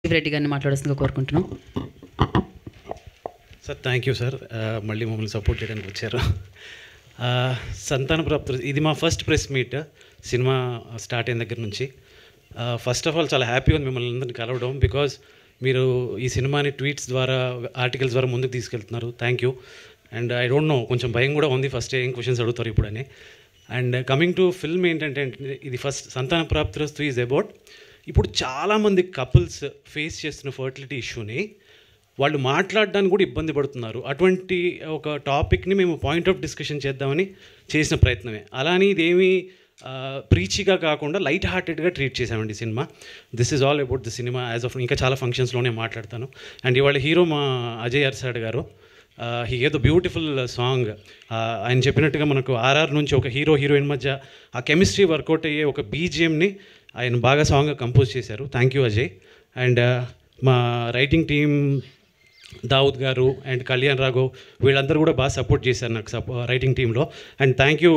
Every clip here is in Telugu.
రెడ్డి గారిని మాట్లాడాల్సిందిగా కోరుకుంటున్నాం. సార్ థ్యాంక్ యూ సార్, మళ్ళీ మమ్మల్ని సపోర్ట్ చేయడానికి వచ్చారు. సంతాన ప్రాప్తి ఇది మా first press meet cinema start అయిన దగ్గర నుంచి. ఫస్ట్ ఆఫ్ ఆల్ చాలా హ్యాపీగా ఉంది మిమ్మల్ని అందరిని కలవడం, బికాజ్ మీరు ఈ సినిమాని ట్వీట్స్ ద్వారా ఆర్టికల్స్ ద్వారా ముందుకు తీసుకెళ్తున్నారు. Thank you. And I don't know, కొంచెం భయం కూడా ఉంది ఫస్ట్ ఏం క్వశ్చన్స్ అడుగుతారు ఇప్పుడని. అండ్ కమింగ్ టు ఫిల్మ్ ఏంటంటే, ఇది ఫస్ట్ సంతాన ప్రాప్తిరస్తు ఈజ్ అబౌట్ ఇప్పుడు చాలామంది కపుల్స్ ఫేస్ చేస్తున్న ఫర్టిలిటీ ఇష్యూని వాళ్ళు మాట్లాడడానికి కూడా ఇబ్బంది పడుతున్నారు. అటువంటి ఒక టాపిక్ని మేము పాయింట్ ఆఫ్ డిస్కషన్ చేద్దామని చేసిన ప్రయత్నమే. అలానే ఇదేమీ ప్రీచిగా కాకుండా లైట్ హార్టెడ్గా ట్రీట్ చేసామండి cinema. This is all about the cinema as of. ఇంకా చాలా ఫంక్షన్స్లోనే మాట్లాడతాను. అండ్ ఇవాళ హీరో మా అజయ్ అర్సాడ్ గారు, he gave the beautiful song. ఆయన చెప్పినట్టుగా మనకు ఆర్ఆర్ నుంచి ఒక హీరో హీరోయిన్ మధ్య ఆ కెమిస్ట్రీ వర్కౌట్ అయ్యే ఒక బీజిఎంని ఆయన బాగా సాంగ్గా కంపోజ్ చేశారు. Thank you Ajay. అండ్ మా రైటింగ్ టీమ్ దావుద్ గారు అండ్ కళ్యాణ్ రాఘవ్ వీళ్ళందరూ కూడా బాగా సపోర్ట్ చేశారు నాకు రైటింగ్ టీంలో. And thank you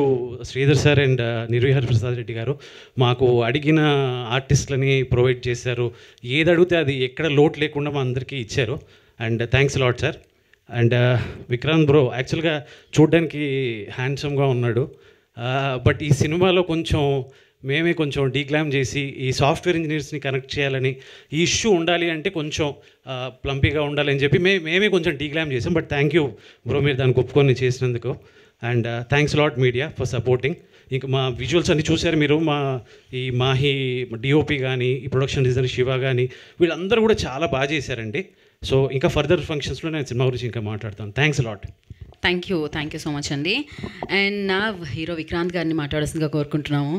Sridhar sir and నిర్విహర్ ప్రసాద్ రెడ్డి గారు. మాకు అడిగిన ఆర్టిస్టులని ప్రొవైడ్ చేశారు. ఏది అడిగితే అది ఎక్కడ లోటు లేకుండా మా అందరికీ ఇచ్చారు. And thanks lot sir. And Vikrant bro యాక్చువల్గా చూడ్డానికి హ్యాండ్సమ్గా ఉన్నాడు, బట్ ఈ సినిమాలో మేమే కొంచెం డీగ్లామ్ చేసి ఈ సాఫ్ట్వేర్ ఇంజనీర్స్ని కనెక్ట్ చేయాలని, ఈ ఇష్యూ ఉండాలి అంటే కొంచెం ప్లంపీగా ఉండాలని చెప్పి మేమే కొంచెం డీగ్లామ్ చేసాం. బట్ థ్యాంక్ యూ బ్రో, మీరు దానికి ఒప్పుకొని చేసినందుకు. And thanks lot media for supporting. ఇంకా మా విజువల్స్ అన్ని చూశారు మీరు. ఈ మాహి డిఓపి కానీ, ఈ ప్రొడక్షన్ డిజైనర్ శివ కానీ వీళ్ళందరూ కూడా చాలా బాగా చేశారండి. సో ఇంకా ఫర్దర్ ఫంక్షన్స్లో నేను సినిమా గురించి ఇంకా మాట్లాడతాను. Thanks lot. Thank you so much అండి. అండ్ నా హీరో విక్రాంత్ గారిని మాట్లాడాల్సిందిగా కోరుకుంటున్నాము.